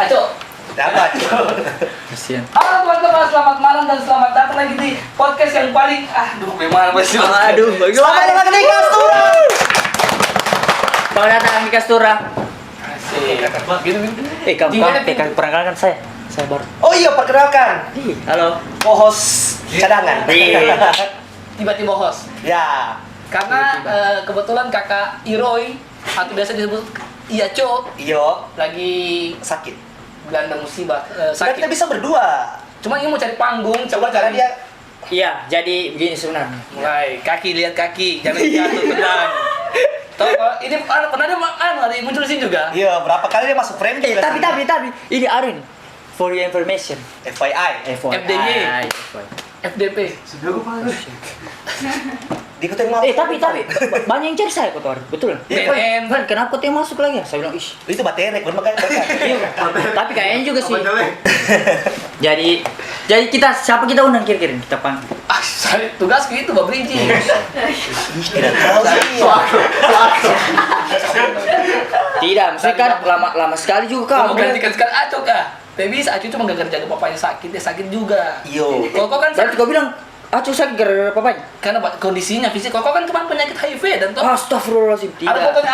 Aco. Dapat. Kasihan. Halo teman-teman, selamat malam dan selamat datang lagi di podcast yang paling bagaimana sih? Aduh, Selamat datang di Kastura. Selamat datang di Kastura. Asik. Gini. Kamu perkenalkan saya. Saya baru. Oh iya, perkenalkan. Halo. Co-host cadangan. Tiba-tiba host. Ya. Karena kebetulan kakak Iroi atau biasa disebut Iaco Iyo, lagi sakit. dilanda musibah Sudah kita sakit. bisa berdua. Cuma ini mau cari panggung, Coba coba karena dia Iya, jadi begini sebenarnya. mulai kaki lihat kaki, jangan jatuh tenang. Tahu ini pernah ada muncul di sini juga. iya berapa kali dia masuk frame juga. Tapi ini Arin. For your information. FYI. FDY. FDP. Diikutin mau. Tapi banyak yang cari saya kok Arin. Betul. BNN. Kan kenapa kau yang masuk lagi? Saya bilang, "Ish." Itu baterek, bukan makan. Tapi kayaknya juga sih. Jadi siapa kita undang kira-kira kita panggil? Saya tugasku itu Mbak Briji. Tidak tahu sih. Tidak, maksudnya kan lama sekali juga Mau kamu. gantikan sekali Aco kah? Tapi bisa Aco cuma gak jaga papanya sakit, dia sakit juga. Iyo. Koko kan Berarti kau bilang, "Acu sakit gara-gara papanya?" karena kondisinya fisik Koko kan kemarin penyakit HIV dan toh Astagfirullahaladzim, ada tidak. fotonya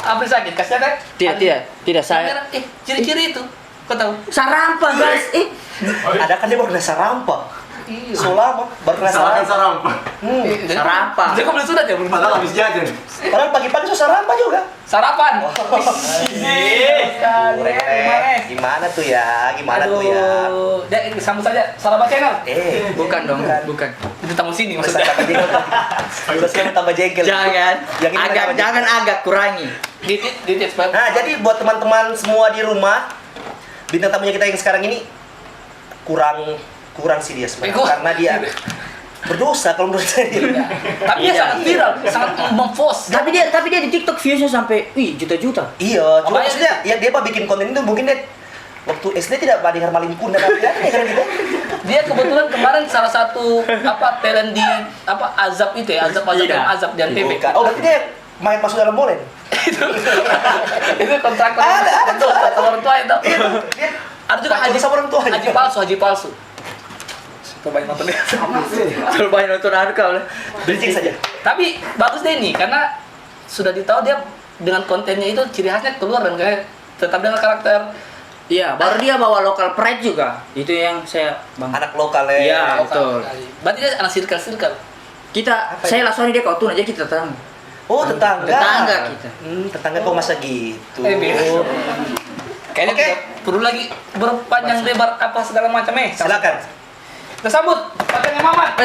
apa yang sakit? Kasih kan? Tidak saya. Ciri-ciri itu. Kau tahu? Sarampa guys, Ada kan dia baru kena sarampa. Iya. Solama baru kena Salahkan sarampa. sarampa. Sarampa. Jadi kau belum sunat ya? Belum. Padahal habis jajan. Padahal pagi-pagi susah sarampa juga. Sarapan. Gimana tuh ya? Gimana tuh ya? Aduh, dia sambut saja. Sarapan channel. Bukan dong, bukan. Itu tamu sini Udah maksudnya. tambah jengkel. Udah sekarang tambah jengkel. Jangan. Yang ini tambah jengkel. Agak kurangi. Di Pak. Nah, jadi buat teman-teman semua di rumah, bintang tamunya kita yang sekarang ini kurang sih dia sebenarnya karena dia berdosa kalau menurut saya. Tapi dia Iya. sangat viral, sangat mempost. Tapi dia di TikTok viewsnya sampai juta-juta. Iya, cuma Makanya maksudnya ya dia bikin konten itu mungkin dia waktu SD tidak banding Hermalin Kunda tapi ya karena gitu. Dia kebetulan kemarin salah satu talent di azab itu ya, azab Tidak. di Antv. Bukan. Oh, berarti dia main masuk dalam molen. Itu kontraktor Ada. orang tua itu. Dia Ada juga pacaran sama orang tuanya. haji palsu. Coba nonton deh. Kalau banyak nonton kau lah. Bridging saja. Tapi bagus deh ini karena sudah ditahu dia dengan kontennya itu ciri khasnya keluar dan kayak tetap dengan karakter Iya, baru dia bawa local pride juga. Itu yang saya Anak lokal ya. Iya. lokal. betul. Berarti dia anak circle. Saya langsung dia kau tuh aja kita tetangga. Oh, tetangga. Tetangga kita. Tetangga kok masa gitu. Beda. Kayaknya Oke. tidak perlu lagi berpanjang lebar apa segala macam Silakan. Kita sambut pacarnya Mamat.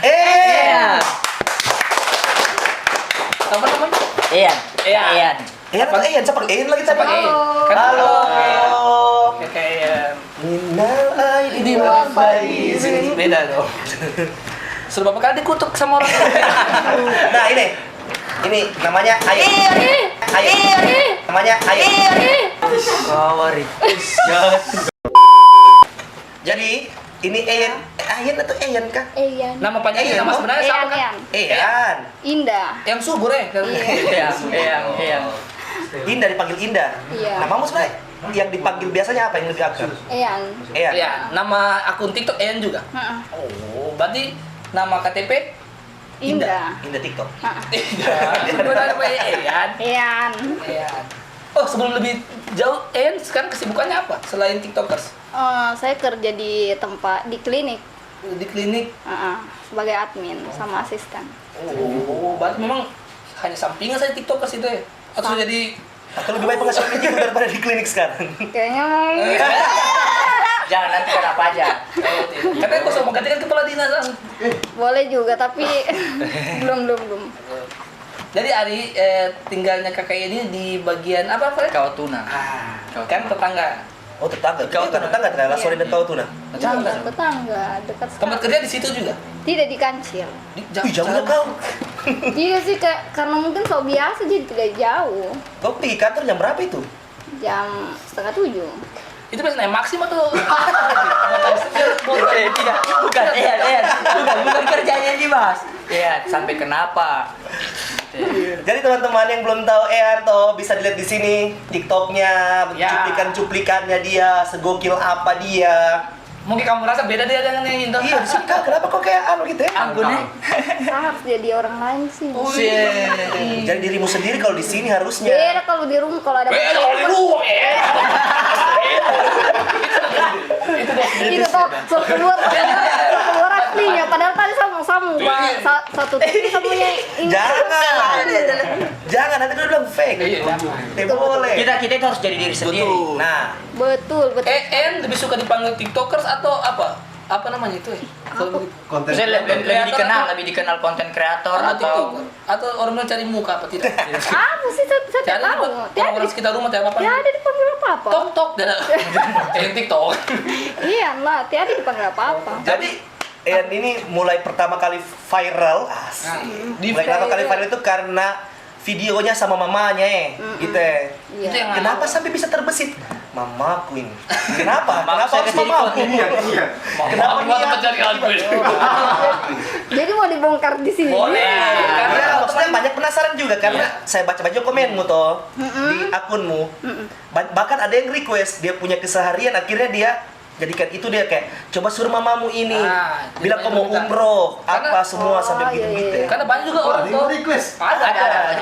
Iya. Apa namanya? Ian. Ian. Siapa Ian lagi siapa? Halo. Halo. Kayak Minal aidin wal faizin. beda dong. Sudah berapa kali dikutuk sama orang? Nah, ini namanya Ayat. Namanya Ayat. Kawari. Jadi ini Ayan atau Ayan kah? Ian. Nama panjangnya nama sebenarnya sama kan? Ayan. Indah. Yang subur ya? Iya. Indah dipanggil Indah. Iya. Namamu sebenarnya yang dipanggil biasanya apa yang lebih akrab? Ian. Ayan. Iya, nama akun TikTok Ian juga. Heeh. Oh, berarti nama KTP Indah. Indah TikTok. Iya. Benar apa Ian? Ian. Ian. Oh, sebelum lebih jauh, Ian sekarang kesibukannya apa selain TikTokers? Saya kerja di klinik. Di klinik. Sebagai admin sama asisten. Oh, berarti memang hanya sampingan saya TikTokers itu ya? Atau jadi Atau lebih baik penghasilan itu daripada di klinik sekarang? Kayaknya Jangan nanti kenapa aja. katanya kok mau gantikan kepala dinas. boleh juga tapi belum. Jadi Ari tinggalnya kakak ini di bagian apa Fred? Kau tuna. Kan tetangga. Oh, tetangga. Kau tetangga ternyata Lasori dan Kau Tuna. Tetangga dekat Tempat sekali. kerja di situ juga. Tidak di Kancil. Wih, jauhnya kau. Tidak sih karena mungkin so biasa jadi tidak jauh. Kau pergi kantor jam berapa itu? Jam 6:30. Itu biasanya maksim atau Tidak, bukan kerjanya dibahas. Iya, sampai kenapa? Jadi teman-teman yang belum tahu Eanto bisa dilihat di sini TikToknya, Ya. cuplikan-cuplikannya dia, segokil apa dia. Mungkin kamu rasa beda dia dengan yang itu. Iya, di sini Kak, kenapa kok kayak anu gitu ya? Ampun nih. Saya harus jadi orang lain sih. Jadi dirimu sendiri kalau di sini harusnya. Beda kalau di rumah kalau ada itu tuh suruh keluar keluar aslinya padahal tadi sama satu TV samunya ini Jangan nanti dia bilang fake. Iya, Tidak boleh. Kita itu harus jadi diri sendiri. Nah, betul lebih suka dipanggil TikTokers atau apa? Apa namanya itu ya? Kalau begitu. Konten. Saya lebih dikenal konten kreator Atau atau TikToker atau orang yang cari muka apa tidak? apa sih saya tidak Cari tahu orang sekitar rumah tidak apa-apa. tiada dipanggil apa-apa Tok tidak. TikTok. iya lah tiada dipanggil apa-apa jadi Ean ini mulai pertama kali viral, asik. Di Mulai pertama kali viral itu karena videonya sama mamanya gitu. iya Itu yang Kenapa sampai bisa terbesit? Mamaku ini. Kenapa? Mama Kenapa saya harus jadi mamaku? Iya, iya. Kenapa Mau dia? cari aku? jadi mau dibongkar di sini Boleh. Karena maksudnya banyak penasaran juga karena saya baca-baca komenmu toh di akunmu. Bahkan ada yang request dia punya keseharian akhirnya dia jadikan itu dia kayak coba suruh mamamu ini Ah, bilang jadi kau mau banyak umroh Karena- apa semua sampai iya, gitu-gitu. iya. Karena banyak juga Oh, orang ada yang tuh. request?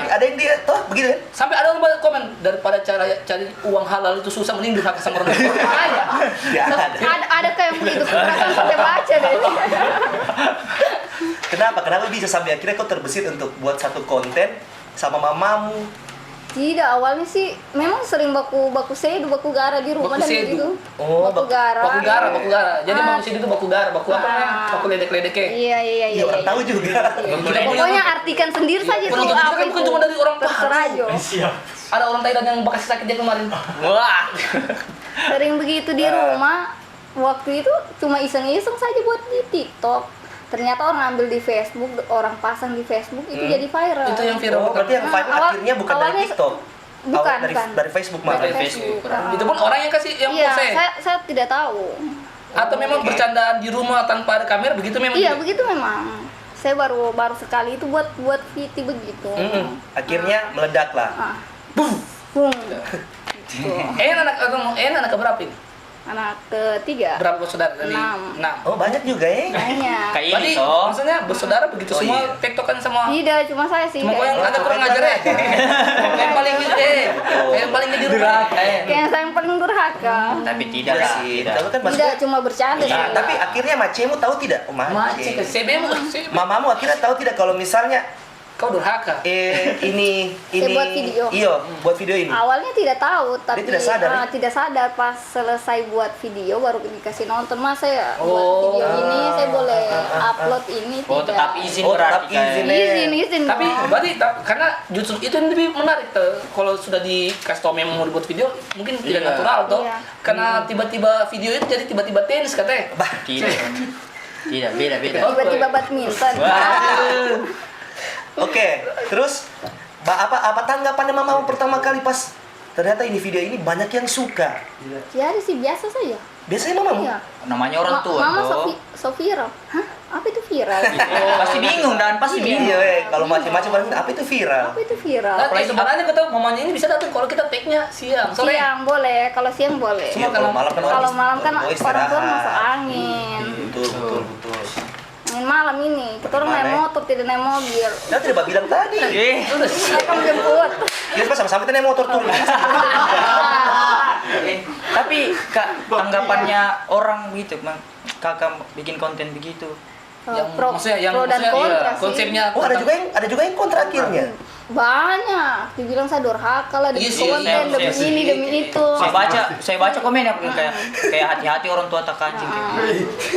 Ada yang dia toh begitu kan? Sampai ada orang banyak komen daripada cari uang halal itu susah mending durhaka sama orang tua. Kaya. Ya ada. ada kayak begitu kan saya baca deh Kenapa bisa sampai akhirnya kau terbesit untuk buat satu konten sama mamamu? tidak awalnya sih memang sering baku sedu baku gara di rumah Baku dan sedu. begitu Oh, baku gara Baku gara. Jadi Ah. manusia itu baku gara, baku apa namanya? Ah. Baku ledek-ledeknya. iya Iya orang tahu juga. Iya. Kita punya- Pokoknya artikan sendiri saja tuh Penonton kita apa kan bukan itu. cuma dari orang Terserah Palu. aja. Ada orang Thailand yang bekas sakit dia kemarin. Wah. Sering begitu di rumah. Waktu itu cuma iseng-iseng saja buat di TikTok. Ternyata orang ambil di Facebook, orang pasang di Facebook itu jadi viral. Itu yang viral. Oh, berarti yang Nah, viral awal- akhirnya bukan dari awalnya- TikTok. Bukan, dari, bukan. dari Facebook malah. Dari Dari Facebook. Facebook. Itu pun orang yang kasih yang Iya, post. saya tidak tahu. Atau memang bercandaan di rumah tanpa ada kamera begitu memang. Iya, juga? begitu memang. Saya baru sekali itu buat VT begitu. Akhirnya meledak lah. Ah. Boom. Gitu. anak keberapa ini? Anak ketiga. Berapa bersaudara? Dari 6. 6. Oh banyak juga ya. Banyak. Kayak Berarti ini toh. maksudnya bersaudara begitu Oh, semua iya. tektokan sama Tidak, cuma saya sih. cuma kau yang kayak- agak kurang ajar ya. Yang paling gede. Yang paling gede di rumah. kayak saya yang paling durhaka. Tapi tidak Iya lah. sih. Tidak. Tapi kan Tidak, maksudnya. cuma bercanda sih. Nah, tapi akhirnya macemu tahu tidak? Oh, Macik, sebemu. Mamamu akhirnya tahu tidak kalau misalnya Kau durhaka. ini Saya buat video. Iya, buat video ini. Awalnya tidak tahu, tapi tidak sadar, ya? tidak sadar pas selesai buat video baru dikasih nonton. Mas saya buat Oh. video ini, saya boleh upload ini Oh, tidak. tetap izin Oh, tetap berarti kayak. izin. Izin Tapi dong. berarti karena justru itu yang lebih menarik tuh. Kalau sudah dikasih tau memang mau dibuat video, mungkin tidak Iya. natural toh. Iya. Karena tiba-tiba video itu jadi tiba-tiba tenis katanya. Tidak. Tidak, beda. tiba-tiba badminton. Wah. Oke, terus apa tanggapannya mamamu pertama kali pas ternyata ini video ini banyak yang suka? Ya sih biasa saja. Biasanya mamamu? Iya. Namanya orang tua Mama toh. so viral. Hah? Apa itu viral? Pasti bingung dan pasti bingung. Iya, kalau macam-macam paling apa itu viral? Apa itu viral? Nah, sebenarnya kau tahu mamanya ini bisa datang kalau kita take-nya siang, sore. Siang boleh, kalau siang boleh. Cuma Iya, kalau malam kan Kalau malam kan orang tua orang tua istirahat. masuk angin. Betul. Angin malam ini, kita orang naik Mana ya? motor tidak naik mobil. Dia tidak bilang tadi. Siapa menjemput? Dia pas sama-sama kita naik motor tuh. Tapi kak tanggapannya orang begitu, Bang. Kakak bikin konten begitu. Maksudnya yang pro dan maksudnya, kontra iya, sih. konsepnya Oh, ada juga yang kontra akhirnya. Banyak, dibilang saya durhaka lah demi Iya sih, konten, iya, demi iya. ini, demi itu. Saya baca komen ya kayak hati-hati orang tua tak kancing.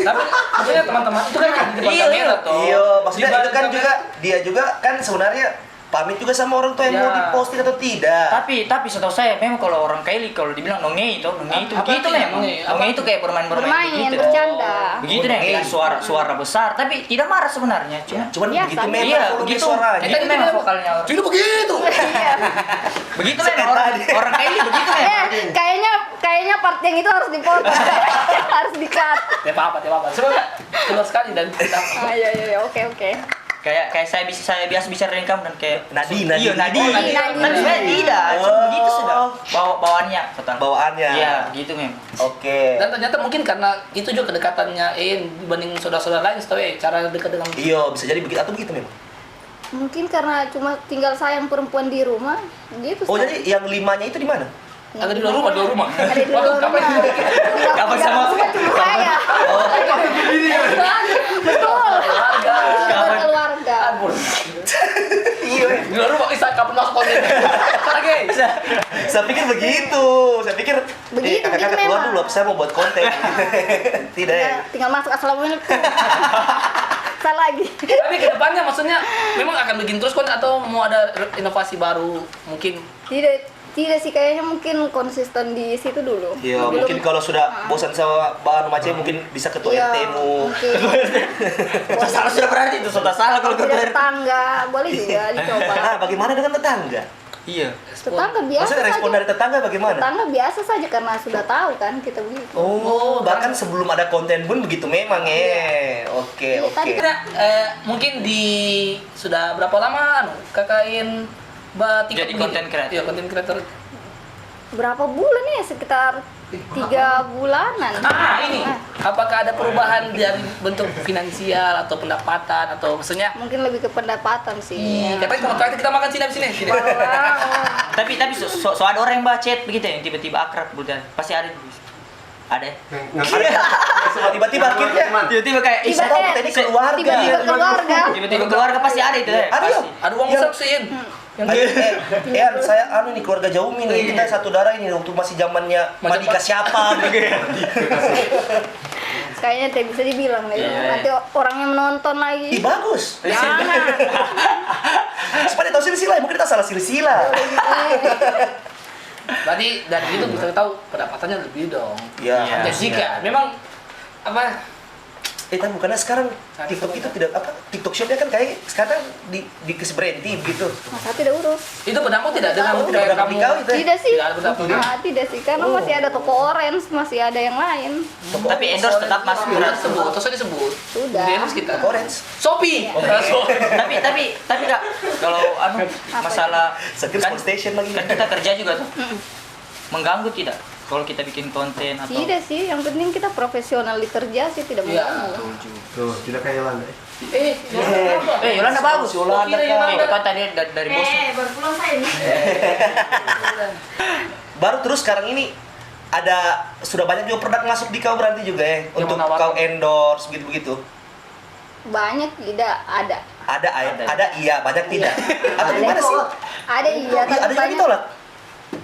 Tapi maksudnya teman-teman itu kan di depan Iya, kamera toh. Iya, maksudnya Di balik itu kan kamera. juga dia juga kan sebenarnya pamit juga sama orang tua yang mau Ya. diposting atau tidak. Tapi setahu saya memang kalau orang Kaili kalau dibilang nonge itu Apa begitu artinya memang. nonge? Nonge itu kayak bermain-bermain Bermain, begitu. bercanda. Begitu deh Nonge. dengan suara besar tapi tidak marah sebenarnya. Cuman Biasa. begitu memang Iya, kalau begitu. dia suaranya. Begitu tadi memang dia- vokalnya. Jadi begitu. Begitu Saya memang orang tadi. orang Kaili begitu memang. Kayaknya part yang itu harus dipotong. Harus di-cut. Tidak apa-apa. Sebenarnya keluar sekali dan kita Iya, oke. Kayak saya biasa bicara dengan kamu dan kayak Nadi. Iya, Nadi. Oh, Nadi. Tapi saya tidak, cuma Oh. begitu sudah. Bawaannya, kata. Bawaannya. Iya, gitu memang. Oke. Dan ternyata mungkin karena itu juga kedekatannya dibanding saudara-saudara lain, setahu cara dekat dengan Iya, bisa jadi begitu atau begitu memang. Mungkin karena cuma tinggal saya yang perempuan di rumah gitu. Oh, Stan. jadi yang 5-nya itu di mana? ada di luar rumah. ada di Waduh, luar rumah. Kapan Di sama- rumah cuma saya. Betul. Keluarga. Betul, keluarga. Iya, di luar rumah bisa kapan masuk konten. Lagi. Saya pikir begitu. Saya pikir Begitu, kakak begitu keluar memang. dulu, saya mau buat konten. Tidak ya. Tinggal masuk assalamualaikum. Salah lagi. Tapi ke depannya maksudnya memang akan begini terus kan atau mau ada inovasi baru mungkin? Tidak sih, kayaknya mungkin konsisten di situ dulu. Iya, Belum- mungkin kalau sudah bosan sama bahan macam mungkin bisa ketua Iya, RT-mu. mungkin. Salah sudah berarti itu sudah salah kalau Tidak kita. tetangga, boleh juga dicoba. Nah, bagaimana dengan tetangga? Iya. Tetangga biasa Maksudnya respon saja. dari tetangga bagaimana? Tetangga biasa saja karena sudah tahu kan kita begitu. Oh, bahkan sebelum ada konten pun begitu memang Oke, Iya, tadi oke. Karena mungkin sudah berapa lama kakain TikTok Jadi begini? content creator. Iya, content creator. Berapa bulan ya? Sekitar 3 bulanan. Ini apakah ada perubahan dari bentuk finansial atau pendapatan atau maksudnya? Mungkin lebih ke pendapatan sih. Katanya kalau terakhir kita makan sini. Tapi so ada orang yang baca chat begitu yang tiba-tiba akrab bukan? Pasti ada. Ada. Tiba-tiba akhirnya Tiba-tiba kayak saya tahu kita ini keluarga. Tiba-tiba keluarga. tiba-tiba keluarga pasti ada itu. Ada ya? Ada uang Yang- besar sih. Yang saya ini keluarga jauh ini kita satu darah ini waktu masih zamannya Madika siapa Kayaknya tidak bisa dibilang gitu. Iya. Nanti orang yang menonton lagi. Ih bagus. Jangan. Supaya tahu silsilah, mungkin kita salah silsilah. Berarti dari itu bisa tahu pendapatannya lebih dong. Ya. Iya. Jessica, memang apa? Tapi bukannya sekarang TikTok itu tidak TikTok Shopnya kan kayak sekarang di berhenti begitu. Masa tidak urus? Itu berdampak tidak dengan Tidak kayak ada kamu? kau itu. Tidak sih. Tidak ada berdampak. Tidak sih, karena masih ada toko orange, masih ada yang lain. Tapi endorse tetap masuk. Sudah disebut, terus disebut. Sudah. Di endorse kita. Orange. Shopee. tapi Kak, kalau masalah Sekir kan, station lagi. kan kita kerja juga tuh. Mengganggu tidak? Kalau kita bikin konten atau Tidak sih, yang penting kita profesional di kerja sih, tidak Iya. mengganggu. Tuh, tidak kayak Yolanda. Yolanda bagus. Yolanda, Kak. Kan tadi dari bos. baru pulang saya nih. Baru terus sekarang ini sudah banyak juga produk masuk di kau berarti juga ya Yang untuk menawarkan. kau endorse begitu. Banyak tidak ada. Ada iya, banyak tidak. Atau Ada gimana yang sih? tolak. Ada iya, tapi Ada juga banyak. ditolak.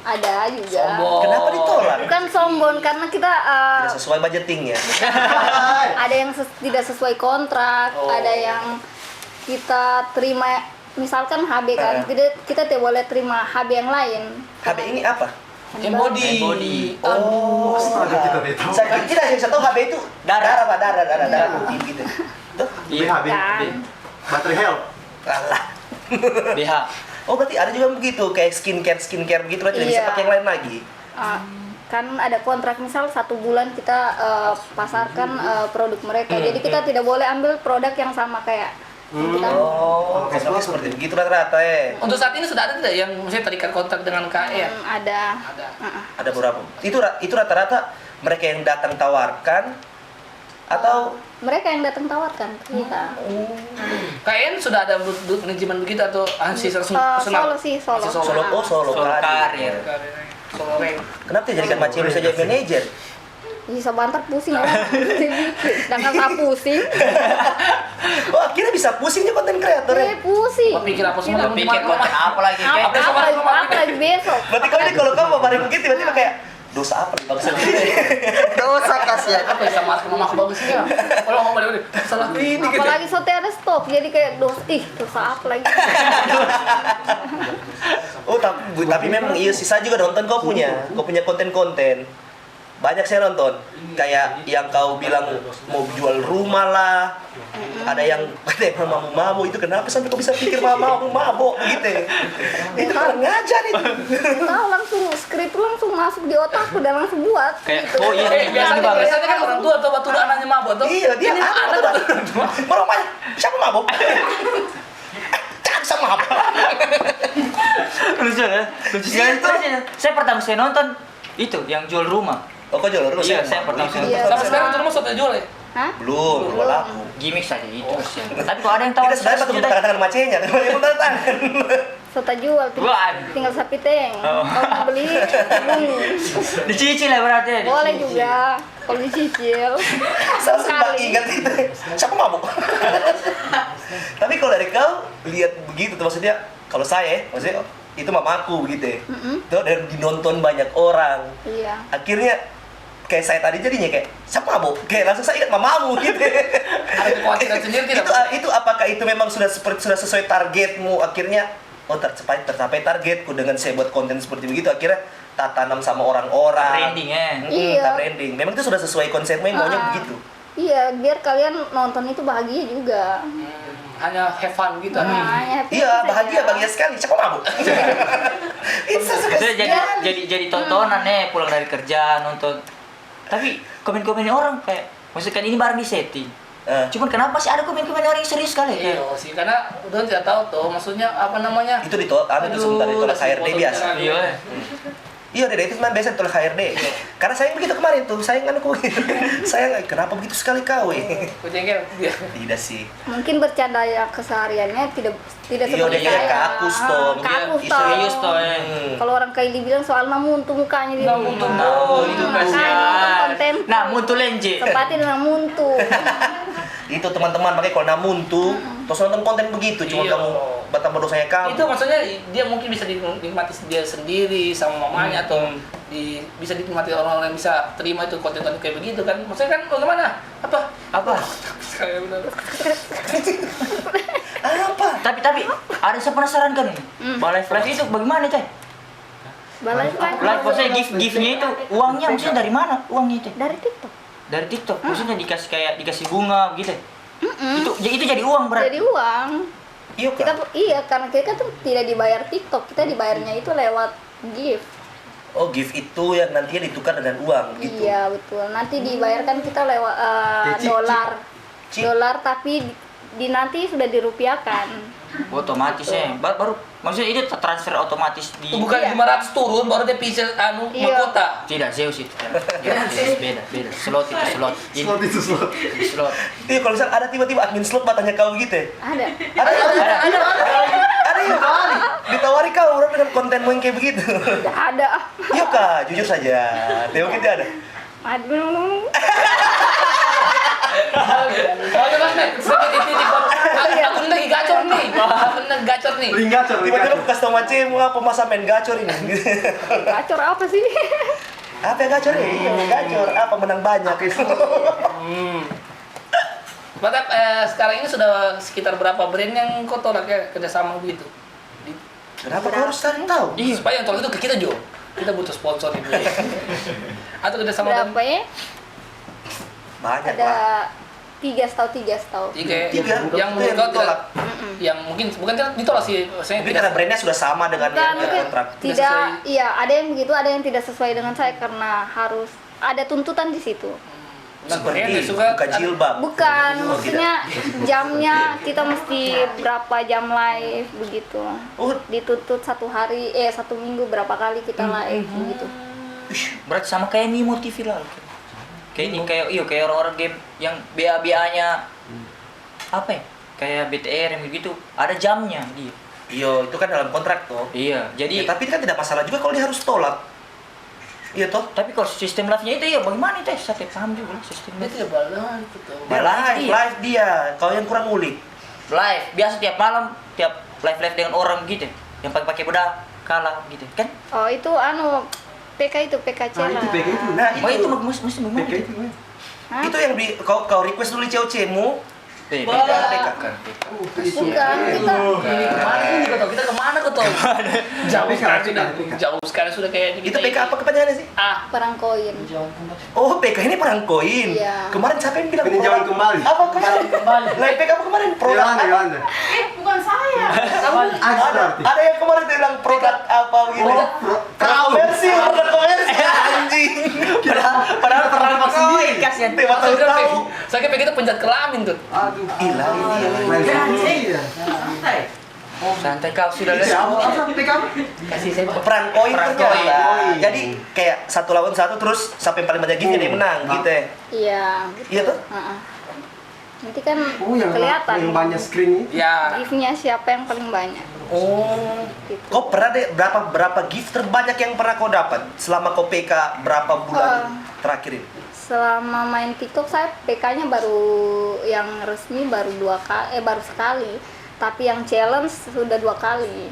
Ada juga. Sombong. Kenapa ditolak? Bukan sombong karena kita Tidak sesuai budgetingnya. ada yang tidak sesuai kontrak, Oh. ada yang kita terima misalkan HB kan, kita tidak boleh terima HB yang lain. HB ini apa? Embody. Oh, Astaga, kita tidak tahu. saya kira yang saya tahu HB itu darah Pak, darah putih gitu. Tuh. BHB. Kan. Baterai health. Alah. BH. Oh, berarti ada juga begitu kayak skincare begitu lah, tidak bisa Iya. pakai yang lain lagi. Kan ada kontrak misal 1 bulan kita pasarkan produk mereka, jadi kita tidak boleh ambil produk yang sama kayak kita. Oh, Oke, kontraknya seperti begitu rata-rata ya. Untuk saat ini sudah ada tidak yang misalnya terikat kontrak dengan KR? Ada. Ada. Ada beberapa. Itu rata-rata mereka yang datang tawarkan atau Mereka yang datang tawarkan ke kita. KN sudah ada manajemen begitu atau masih langsung Solo sih, solo. Masih solo Solo karir. Solo rank. Kenapa tidak jadikan macam bisa jadi manajer? Bisa bantar pusing ya. Sedangkan saya pusing. Oh, akhirnya bisa pusing ya konten kreator ya. Pusing. Mau pikir apa semua? Pikir konten apa lagi? Apa lagi besok? Berarti kau ini kalau kamu hari begitu tiba-tiba kayak dosa apa nih bangsa ini? Dosa kasihan. Apa ya sama mama aku bagusnya? Kalau mau balik salah ini gitu. Apalagi sote ada stop, jadi kayak dosa apa lagi? Oh, tapi memang iya sih saya juga nonton kau punya konten-konten. banyak saya nonton. Kayak yang kau bilang mau jual rumah lah. Ada yang katanya mamu itu kenapa sampai kau bisa pikir mamu mabok gitu. Itu kan ngajar itu. Tahu langsung skrip langsung masuk di otakku dan langsung buat. Kayak gitu. oh iya Biasanya kan orang tua tuh tuh anaknya mabok tuh. Iya, dia Ini anak anak tuh. Meromanya, siapa mabok? Jangan sama mabok. lucu ya lucu sekali itu saya pertama saya nonton itu yang jual rumah Oh, kau jual rumah? Iya, saya pertama Itu. Iya. Sampai sekarang tuh rumah sudah jual ya. Hah? Belum laku. gimmick saja itu tapi kalau ada yang tahu Tidak sebenarnya batu tangan tangan macenya, yang tangan. Serta jual Wah. tinggal sapi teng. Oh. Kalau mau beli hubungi. dicicil ya berarti Boleh juga kalau dicicil. Saya sempat ingat itu. Siapa mabuk? Tapi kalau dari kau lihat begitu tuh maksudnya, kalau saya maksudnya itu mamaku gitu ya. Tuh dan dinonton banyak orang. Iya. Akhirnya kayak saya tadi jadinya kayak siapa mabuk? Kayak langsung saya ingat mamamu gitu. Ada kekhawatiran sendiri tidak? itu apakah itu memang sudah sesuai targetmu akhirnya tercapai targetku dengan saya buat konten seperti begitu akhirnya tak tanam sama orang-orang branding ya Iya. tak branding memang itu sudah sesuai konsepmu yang maunya Ah. begitu Iya, biar kalian nonton itu bahagia juga. Hanya have fun gitu. Nah, happy iya saja. bahagia sekali siapa mabuk itu suka Maksudnya jadi tontonan nih pulang dari kerja nonton tapi komen-komennya orang kayak maksudnya kan ini barang di setting cuman kenapa sih ada komen-komen orang yang serius sekali Iya kayak sih, karena udah tidak tahu tuh maksudnya apa namanya. itu itu sebentar ditolak nasi HRD potong biasa jangan. iya iya deh itu memang biasa ditolak HRD karena saya begitu kemarin tuh saya kan aku saya kenapa begitu sekali kau Ku jengkel dia. tidak sih Mungkin bercanda ya kesehariannya tidak iya seperti deh saya. kayak kakus toh Kakus Iya, toh. serius toh Kalau orang kayak dibilang soal namuntu mukanya di Namuntu. oh itu Makanya kasihan konten. nah muncul lenje Tempatin namuntu. itu teman-teman pakai kalau namuntu terus nonton konten begitu cuma Iya. kamu batang berdosanya kamu Itu maksudnya dia mungkin bisa dinikmati dia sendiri sama mamanya atau bisa dinikmati orang-orang yang bisa terima itu konten-konten kayak begitu kan. Maksudnya kan bagaimana? Apa? Saya benar. apa tapi ada saya penasaran kan ini live itu bagaimana teh Balai live maksudnya gift-nya itu uangnya maksudnya dari mana uangnya teh dari TikTok. dari TikTok maksudnya dikasih bunga gitu itu jadi uang berarti Jadi uang. iya Kita kan iya karena kita tuh tidak dibayar TikTok, kita dibayarnya itu lewat gift. oh gift itu yang nantinya ditukar dengan uang gitu Iya betul. Nanti dibayarkan kita lewat Cik, dolar. Cik. Dolar tapi di nanti sudah dirupiahkan. otomatis ya baru maksudnya itu transfer otomatis di Bukan Iya. 500 turun baru dia bisa Iya. mahkota. tidak Zeus itu beda slot itu slot ini Slot itu slot. slot iya kalau misalnya ada tiba-tiba admin slot batanya kau gitu ya Ada. ada ya ditawari kau orang dengan kontenmu yang kayak begitu Tidak ada. iya kak jujur saja Teo kita ada Aduh. Oh ya mas, titik aku lagi gacor nih. Aku lagi gacor nih. Ring gacor, ring tiba-tiba gacor. aku kasih tau macem apa masa main gacor ini Gacor apa sih? apa yang gacor ya iya gacor apa menang banyak itu Maka sekarang ini sudah sekitar berapa brand yang kau tolak ya kerjasama begitu? kenapa kau harus cari tahu Supaya yang tolak itu ke kita Jo. Kita butuh sponsor nih. Atau kerjasama dengan Berapa ya? banyak Ada lah 3 setahu. Tiga. yang menurut kau Ditolak. tidak, yang mungkin bukan ditolak sih, saya tapi karena brandnya sudah sama dengan Bukan, yang mungkin kontrak Tidak tidak, sesuai. iya ada yang begitu, ada yang tidak sesuai dengan saya karena harus ada tuntutan di situ. seperti suka bukan jilbab Bukan, Oh, maksudnya jamnya kita mesti berapa jam live begitu. oh Dituntut 1 hari, 1 minggu berapa kali kita live begitu. berarti sama kayak Mimo TV lah kayak ini kayak orang-orang game yang BA-nya apa ya kayak BTR yang begitu ada jamnya dia iya itu kan dalam kontrak toh iya jadi ya, tapi kan tidak masalah juga kalau dia harus tolak iya toh tapi kalau sistem live-nya itu ya bagaimana itu saya tidak paham juga lah sistem dia live tidak balas gitu. dia live Iya. live dia kau yang kurang ngulik live biasa tiap malam tiap live dengan orang gitu yang pakai bedak kalah gitu kan Oh itu PK itu PK Nah, Cela. itu PK itu. nah oh itu itu mesti bagaimana PK itu itu. Hah? itu yang kau request dulu di COC-mu Beda. kan. Bukan kita Ini kemana ini kau tahu? Kita kemana kau tahu? Jauh PK, sekali PK, sudah. PK. Jauh sekali sudah kayak Itu PK apa kepanjangannya sih? Ah, perang koin. Oh, PK ini perang koin. Iya. Kemarin siapa yang bilang Peninjauan produk- kembali. Apa kemarin? Lah, PK apa kemarin? Produk Yolanda, apa? Yolanda. Bukan saya. Aja Ada, berarti. ada yang kemarin bilang produk apa gitu. Produk komersil, produk komersil. Anjing. Padahal perang koin. Kasihan. Tema saya kira tahu. saya kira PK itu penjahat kelamin tuh. Aduh. Gila ini. Main iya. Santai kau sudah Itu lihat. apa PK? Kasih saya. Perang koin Perang ternyata. koin. Jadi kayak 1 lawan 1 terus sampai yang paling banyak gift dia menang gitu ya. Iya. Iya tuh? Heeh. Nanti kan Oh, yang kelihatan. yang banyak screen ini. Ya. Gift-nya siapa yang paling banyak. Oh. Gitu. Kau pernah deh berapa gift terbanyak yang pernah kau dapat selama kau PK berapa bulan terakhir ini? Selama main TikTok saya PK-nya baru yang resmi baru sekali. Tapi yang challenge sudah 2 kali.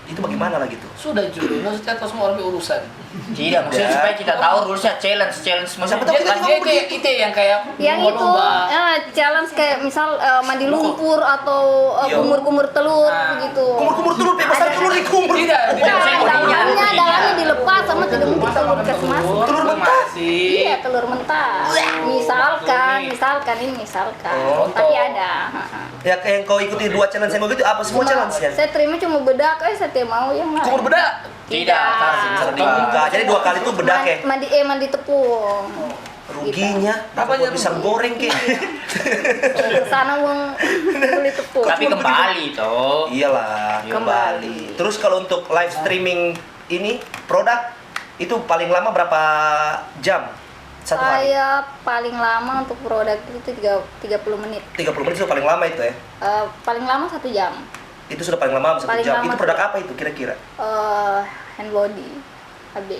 Itu bagaimana lagi tuh? Sudah juga, maksudnya terus semua orang urusan. Tidak, maksudnya supaya kita tahu rulesnya challenge maksudnya. Siapa tahu Dia kita juga dia begitu. itu yang kayak Yang itu lomba-lomba. challenge kayak misal mandi lumpur atau Yo. kumur-kumur telur Ah. begitu. Kumur-kumur telur, bebaskan telur di kumur. Tidak, Nah, tidak. dalamnya dilepas sama tidak mungkin telur dikasih masuk. Telur mentah? Masih. Iya, telur mentah. Misalkan ini misalkan. Oh, Tapi ada. Ya kayak yang kau ikuti 2 challenge yang begitu apa semua challenge-nya? Saya terima cuma bedak, saya tidak mau yang lain. Kumur bedak. Tidak, Enggak, jadi 2 kali itu bedak ya. Mandi tepung. Ruginya, Apa apa aja bisa rugi? goreng kek? Ke sana uang beli tepung. Tapi kembali toh. Iyalah, kembali. Terus kalau untuk live streaming ini produk itu paling lama berapa jam? 1 hari? Saya paling lama untuk produk itu 30 menit. 30 menit itu paling lama itu ya. Paling lama 1 jam. Itu sudah paling lama 1 Paling jam. lama Itu produk tuh. apa itu kira-kira? Hand body, HB.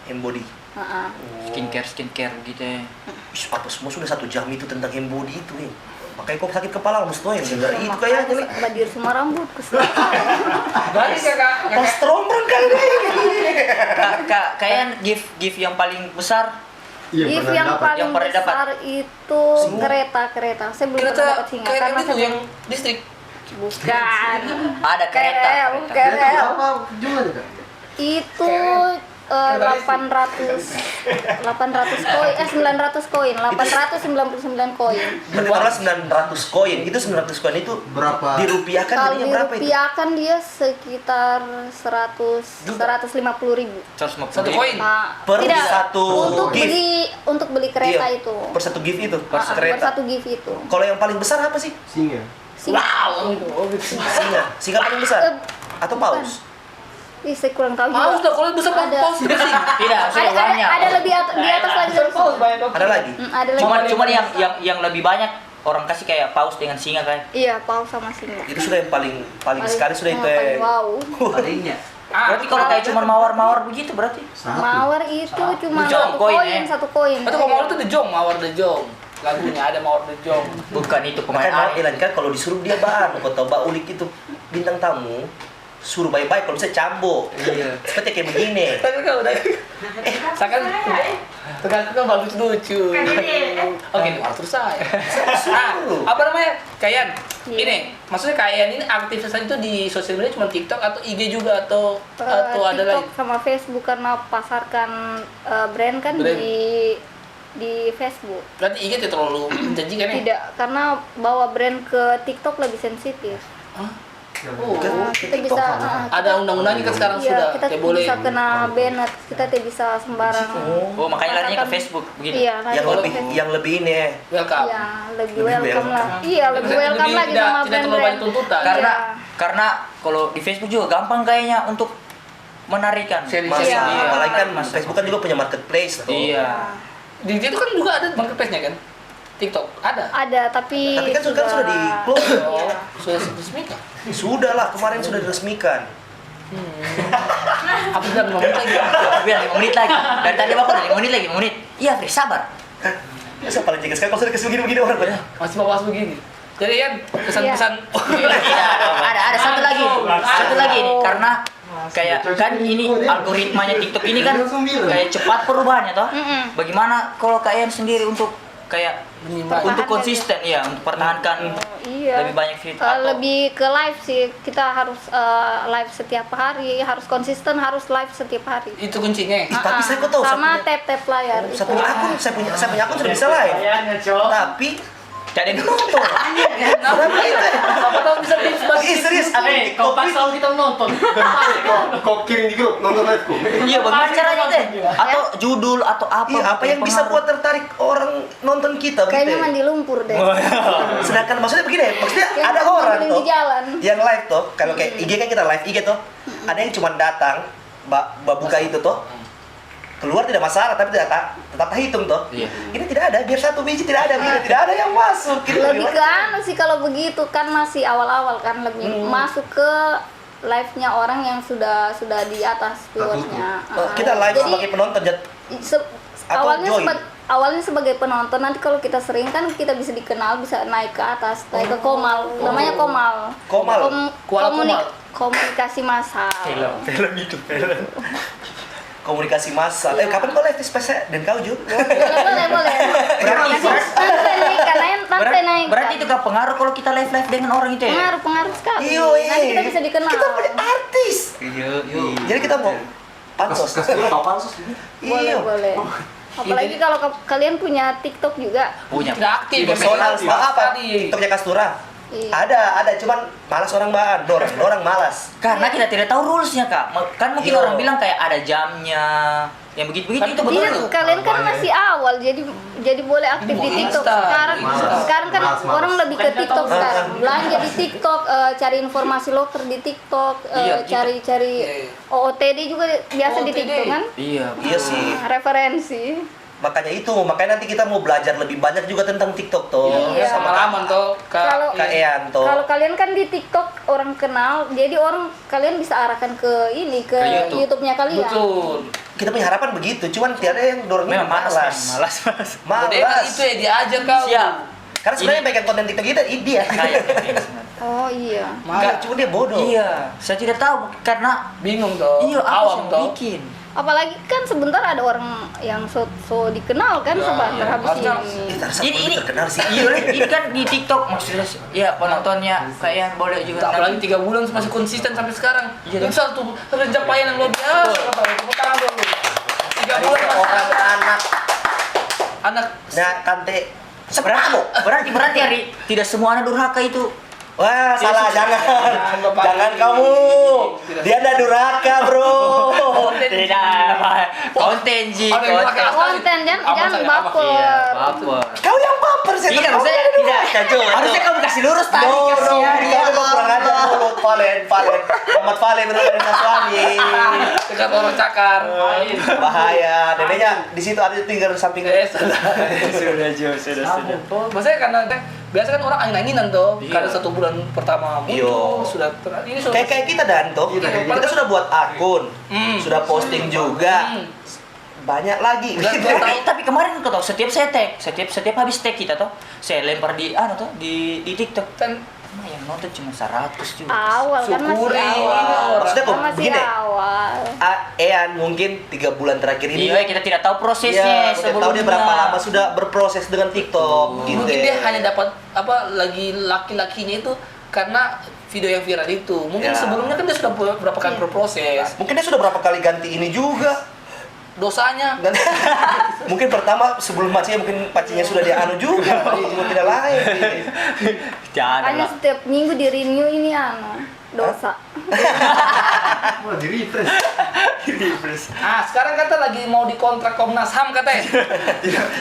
Embody. Skincare gitu ya. Ih, apa semua sudah 1 jam itu tentang embody itu nih. Makanya kok sakit kepala mesti tuh yang dengar itu kayaknya nih. Badir semua rambut Berarti kakak. Pas trombong kali ini. Kayak gift yang paling besar. Iya, Gift pernah yang dapat. paling Yang pernah dapat. besar itu kereta. Saya belum Kita pernah dapat singa kayak karena itu saya yang listrik. bukan. Ada kereta. Itu KRL. berapa jumlahnya, Kak? Itu 800 koin 900 koin 899 koin. Berarti taruhlah 900 koin. Itu 900 koin itu Berapa? dirupiahkan Kalau jadinya berapa itu? dirupiahkan dia sekitar 150.000. Satu koin. Per Tidak, satu untuk gift. beli kereta Iya, itu. Per satu gift itu, per Per kereta. satu gift itu. Kalau yang paling besar apa sih? Singa. Wow. Singa. Singa paling besar? Atau paus? Ih, saya kurang tahu Mau juga. sudah kalau bisa Ada. paus juga sih. Tidak, maksudnya uangnya. Ada lebih di atas lagi dari Paus situ. banyak. Ada lagi? Ada lagi. Cuman yang lebih banyak orang kasih kayak paus dengan singa kan. Iya, paus sama singa. Itu sudah yang paling sekali sudah itu. paling wow. Palingnya. Berarti kalau kayak cuman mawar-mawar begitu berarti. Satu. Mawar itu cuma Jong, satu koin, koin, ya? satu koin. Itu kalau mawar itu The Jong, mawar The Jong. Lagunya ada mawar The Jong. Bukan itu pemain Makanya aneh. Elan kan kalau disuruh dia bahan, kau tahu Mbak Ulik itu bintang tamu suruh baik-baik kalau bisa cambo. Iya. Seperti kayak begini. Tapi kau udah. Saya kan. Tegang kan bagus lucu. Oke, ini Arthur saya. Apa namanya? Kayan. Iya. Ini, maksudnya Kayan ini aktivitasnya itu di sosial media cuma TikTok atau IG juga atau ada TikTok lagi? sama Facebook karena pasarkan brand kan Brand. di Facebook. Berarti IG tidak terlalu menjanjikan ya? Tidak, karena bawa brand ke TikTok lebih sensitif. Hah? Kan Kita TikTok bisa kan? Ada undang-undangnya kan sekarang iya, sudah. kita Tidak boleh. bisa kena ban, kita tidak bisa sembarang. Oh, makanya larinya ke pasarkan. Facebook begitu. Iya, lari yang ke lebih Facebook. yang lebih ini ya. Welcome. Iya, lebih Lebih welcome lah. welcome. Iya, lebih welcome lagi tidak, sama tidak terlalu banyak brand-brand. tuntutan. Karena Iya. karena kalau di Facebook juga gampang kayaknya untuk menarikan. Sharing. Masa Iya. apalagi kan Facebook kan juga punya marketplace tuh. Iya. Di situ kan juga ada marketplace-nya kan? TikTok ada. Ada, tapi Tapi kan sudah di close. Oh, sudah resmi kan? Sudah lah kemarin sudah diresmikan. Apa sudah 5 menit lagi? Biar 5 menit lagi. Dari tadi bapak udah 5 menit lagi, 5 menit. Iya, Fri, sabar. Masa paling jaga sekali kalau sudah kasih begini-begini orang banyak. Masih bawa begini. Jadi kan pesan-pesan. Tidak, ada satu lagi. Satu lagi nih, karena kayak kan ini algoritmanya TikTok ini kan kayak cepat perubahannya toh. Mm-mm. Bagaimana kalau kalian sendiri untuk kayak Minimal. untuk Pertahankan konsisten ya, untuk pertahankan Iya. lebih banyak fit atau Lebih ke live sih. Kita harus live setiap hari, harus konsisten, harus live setiap hari. Itu kuncinya. Ih, tapi saya kok tahu, sama saya tap layar saya itu. punya akun, saya punya akun sudah bisa live. Tapi jadi nonton. kenapa itu? Apa tahu bisa tips bagi Ih, serius, aku Kompas tahu kita nonton. Kau kirim di grup nonton live ku. Iya, bagaimana caranya teh? Atau judul atau apa? Iya, apa yang bisa buat tertarik orang nonton kita Kayaknya gitu. mandi lumpur deh. Sedangkan maksudnya begini, maksudnya Kayak ada orang keliling tuh di jalan. yang live tuh, kalau kayak IG kan kita live IG tuh, ada yang cuma datang, buka itu tuh, keluar tidak masalah, tapi tetap hitung tuh. Iya. Ini tidak ada, biar satu biji tidak ada, biar tidak ada yang masuk. Gitu. Lebih ke anu sih kalau begitu kan masih awal-awal kan lebih masuk ke live-nya orang yang sudah di atas viewersnya. Oh, kita live Jadi, sebagai penonton, Atau join. awalnya sebagai penonton, nanti kalau kita sering kan kita bisa dikenal, bisa naik ke atas, naik ke komal, namanya komal. Komal? Kuala Komal. Komunikasi massal. Film itu. Komunikasi massal. Kapan kau live di Space dan kau juga? Boleh. Nanti naik. Berarti itu gak pengaruh kalau kita live dengan orang itu ya? Pengaruh sekali. Iya, Nanti kita bisa dikenal. Kita punya artis. Iya. Jadi kita mau pansos. Kau pansos ini. Iya. Boleh. Apalagi kalau kalian punya TikTok juga. Punya. Tidak aktif. Personal apa? Tadi. TikToknya Kastura. Iya. Ada, cuman malas orang bahan, orang malas. Karena kita tidak tahu rulesnya kak. Kan mungkin Iya. orang bilang kayak ada jamnya, yang begitu itu betul. Iya, kalian kan masih awal, jadi boleh aktif di TikTok. Insta. Sekarang kan Malas. orang lebih ke TikTok sekarang. Belanja di TikTok, cari informasi loker di TikTok, Iya, cari Iya. OOTD juga biasa di OOTD. TikTok kan. Iya. Iya sih. Referensi. Makanya nanti kita mau belajar lebih banyak juga tentang TikTok tuh. Iya. Sama laman tuh Kalau Kak Ean tuh. kalau kalian kan di TikTok orang kenal, jadi kalian bisa arahkan ke Ke YouTube. YouTube-nya kalian. betul. Kita punya harapan begitu, cuman tiada yang dorongnya Memang malas. Modern itu ya diajar kau. Siap. Karena sebenarnya pegang konten TikTok kita dia. Kayak sebenarnya. Oh iya. Enggak, cuma dia bodoh. Iya, saya tidak tahu karena Bingung tuh. iya Awam aku tuh. yang bikin. Apalagi kan sebentar ada orang yang so dikenal kan Ya, sebentar iya. habis Harusnya- ini. Kita rasa Ini terkenal sih. Iya, ini kan di TikTok maksudnya ya penontonnya kayak boleh juga. Apalagi 3 bulan masih konsisten sampai sekarang. Iya, Itu satu pencapaian yang luar biasa. Tepuk tangan dulu. 3 bulan masih Orang anak anak kante Berarti hari tidak semua anak durhaka itu. Wah, salah, jangan. Bapak. Jangan kamu. Dia ada durhaka, Bro. Tidak, konten Ji, Ada yang pakai konten. Konten jangan baper. Iya, baper. Kau yang baper sih. Tidak, maksudnya tidak. Harusnya kamu kasih lurus tadi. Kasihan. Kamu kurang ajar mulut, Valen. Muhammad Valen menurut Naswani. dekat orang cakar. Bahaya. Neneknya di situ ada tinggal di samping. Sudah. Maksudnya karena biasa kan orang angin-anginan tuh. Iya. Karena 1 bulan pertama muncul Iya. sudah ini sudah Kayak kita dan toh. Kita sudah buat akun, sudah posting juga. Hmm. Banyak lagi. Tapi kemarin kau tahu setiap saya tag, setiap habis tag kita tuh, saya lempar di di TikTok. kan Nah, yang nonton cuma 100 juga. Awal kan masih Syukuri. awal. Maksudnya kok Kan masih begini? awal. Ean mungkin 3 bulan terakhir ini. Iya, kita tidak tahu prosesnya Iya, kita tahu dia berapa lama sudah berproses dengan TikTok. Gitu. mungkin dia hanya dapat lagi laki-lakinya itu karena video yang viral itu. Mungkin Ya. sebelumnya kan dia sudah berapa kali berproses. Mungkin dia sudah berapa kali ganti ini juga. Dosanya Dan mungkin pertama sebelum pacinya mungkin pacinya sudah dia anu juga, cuma tidak lain. Jangan Hanya lah. setiap minggu di renew ini dosa. Wah, di refresh. sekarang kata lagi mau dikontrak Komnas HAM katanya.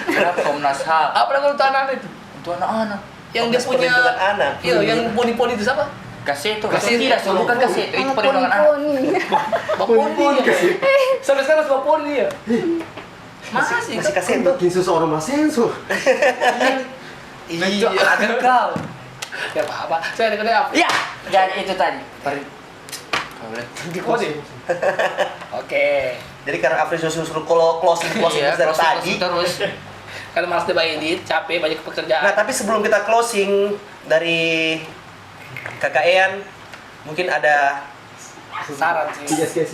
Kenapa Komnas HAM? Apa yang untuk anak itu? Untuk anak-anak. Yang dia Komnas punya Perlindungan Anak. Iya, yang poni-poni itu siapa? Kaseto. Kaseto. Tidak, bukan kaseto. Itu Sama perlindungan anak. poni-poni. Baponi ya. Sampai sekarang masih Baponi ya. Masih Masih kan? kasih itu. Untuk kinsu seorang masenso. Iya. Ada kau. Ya apa? Saya ada apa? Ya, jadi itu tadi. Di kode. Oke. Jadi karena Afri suruh closing Iya, dari tadi. terus. Karena malas dia edit, capek banyak pekerjaan. Nah, tapi sebelum kita closing dari Kakak Ean, mungkin ada Saran sih. Tiga sketch.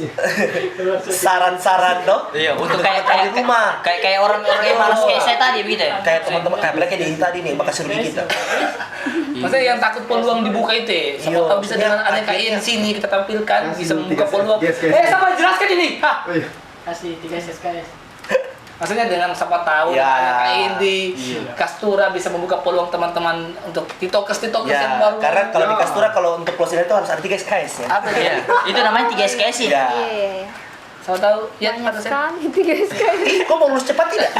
Saran-saran dong. Iya, untuk Di rumah. kayak orang-orang yang malas kayak saya tadi begitu ya. Kayak teman-teman kayak apalagi di tadi nih bakal seru kita. Maksudnya yang takut peluang dibuka itu ya. Siapa Iya, tahu bisa dengan maksudnya ada kayak akhirnya- sini kita tampilkan Kasih bisa membuka tiga peluang. SKS. Sama jelaskan ini. Hah. Oh iya. Kasih 3 SKS. Maksudnya dengan siapa tahu Ya. ada kayak Indi, Kastura bisa membuka peluang teman-teman untuk tiktokers yang Ya, baru. karena kalau di Kastura kalau untuk closing itu harus ada 3 SKS ya. apa Iya, ya? itu namanya 3 SKS ya. Ya. Iya. Siapa tahu ya Banyak pada saya. sekali 3 SKS. Kok mau lulus cepat tidak?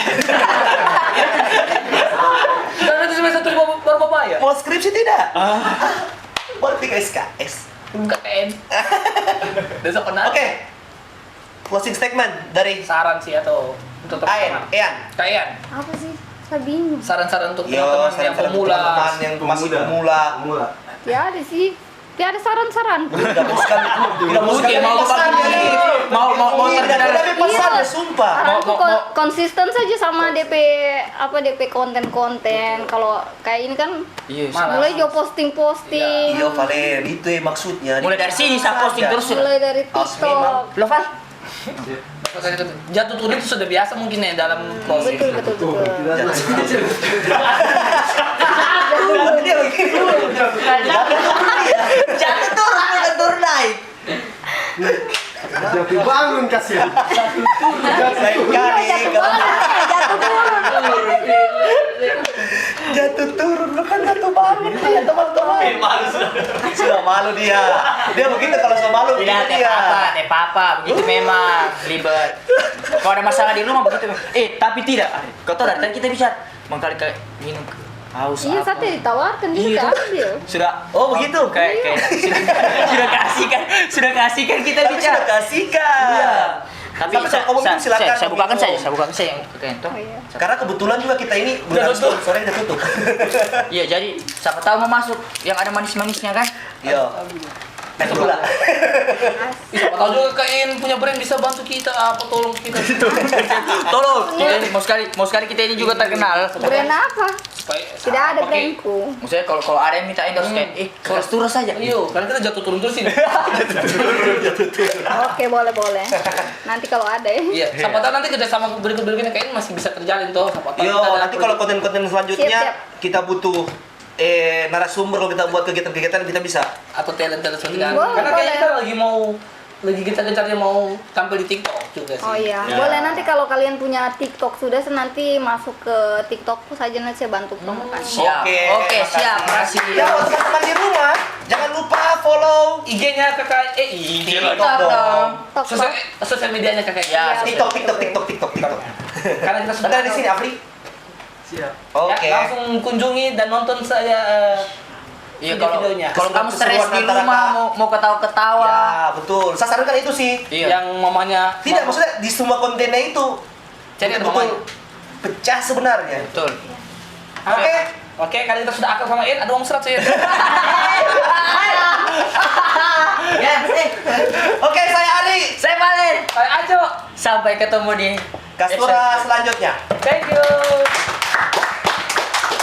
Dan itu semester baru bapak ya. Mau skripsi tidak? Baru 3 SKS. Buka KN. Desa pernah. Oke. Closing statement dari Saran sih atau untuk Ayan, teman-teman. Ean. Kak Ian, Apa sih? Saya bingung. saran-saran untuk Yo, teman-teman yang saran-saran untuk pemula. teman-teman yang masih pemula. Pemula. Ya ada sih. Ya ada saran-saran. Tidak mau sekali, tidak mau sekali Mau pesannya nih. mau Tidak terkenal. ada pesannya, Iya. sumpah. Saranku mau- konsisten saja sama DP konten-konten. Kalau kayak ini kan Iya. Malas. mulai jo posting-posting. Iya, Valen, itu ya maksudnya. Mulai dari sini saya posting terus sudah. Mulai dari Harus memang. TikTok. Lo Val? Jatuh turun itu sudah biasa mungkin ya dalam proses. Betul betul betul. Tidak ada. Dia begini. Jatuh turun bukan turun naik. Jatuh bangun kasihan. Lain kali kalau jatuh turun, lu kan jatuh bangun dia teman-teman. Sudah malu dia. Dia begitu kalau sudah malu Tidak, gitu teh dia. papa, teh papa, begitu memang ribet. Kalau ada masalah di rumah begitu. Tapi tidak. Kau tahu dari tadi kita bisa mengkali-kali minum haus Iya, apa. saya ditawarkan dia Iya, tak tuh. ambil. Sudah. Oh, begitu? Kayak sudah kasih kan kita Tapi bicara. sudah kasihkan. Iya. Tapi Tapi kalau kamu minum silakan. saya bukakan minum. saja, saya bukakan saja yang pakai itu. Oh iya. Karena kebetulan juga kita ini udah tutup. sore udah tutup. Iya, jadi siapa tahu mau masuk yang ada manis-manisnya kan? Iya. Pula. Siapa tahu juga Kak Ian punya brand bisa bantu kita apa tolong kita Tolong, kita ini mau sekali kita ini juga terkenal. Brand apa? supaya Tidak ada pakai- brandku. Maksudnya kalau ada yang minta endorse kayak Kastura saja. Iyo, karena kita jatuh turun terus ini. Oke, boleh. Nanti kalau ada ya. Iya, siapa tahu nanti kerjasama berikut-berikutnya Kak Ian masih bisa terjalin toh. Siapa tahu Yo, kita ada nanti kalau konten-konten selanjutnya Siap, kita butuh narasumber kalau kita buat kegiatan-kegiatan kita bisa. atau talent-talent seperti kan. Boleh, Karena kayak boleh. kita lagi gencar-gencarnya mau tampil di TikTok juga sih. Oh iya, boleh nanti kalau kalian punya TikTok sudah nanti masuk ke TikTokku saja nanti saya bantu promokan. Siap. Oke, siap. Makasih. Ya, buat teman-teman di rumah, jangan lupa follow IG-nya Kakak IG TikTok TikTok dong. dong. sosial medianya Kakak. Ya, TikTok. Karena kita sudah Ada di sini, Afri. Siap. Oke. Ya, langsung kunjungi dan nonton saya Iya, kalau Keseruan kamu stres di antara rumah Kak. mau ketawa-ketawa. Ya, betul. Saya sarankan itu sih. Iya. yang mamanya Tidak, maksudnya di semua kontennya itu Cari ada betul pecah sebenarnya. Betul. Oke. Oke, kali kita sudah akrab sama Ian, ada uang serat saya. Oke, saya Ali. Saya Valen. Ayo, Ajo. Sampai ketemu di Kastura selanjutnya. Thank you.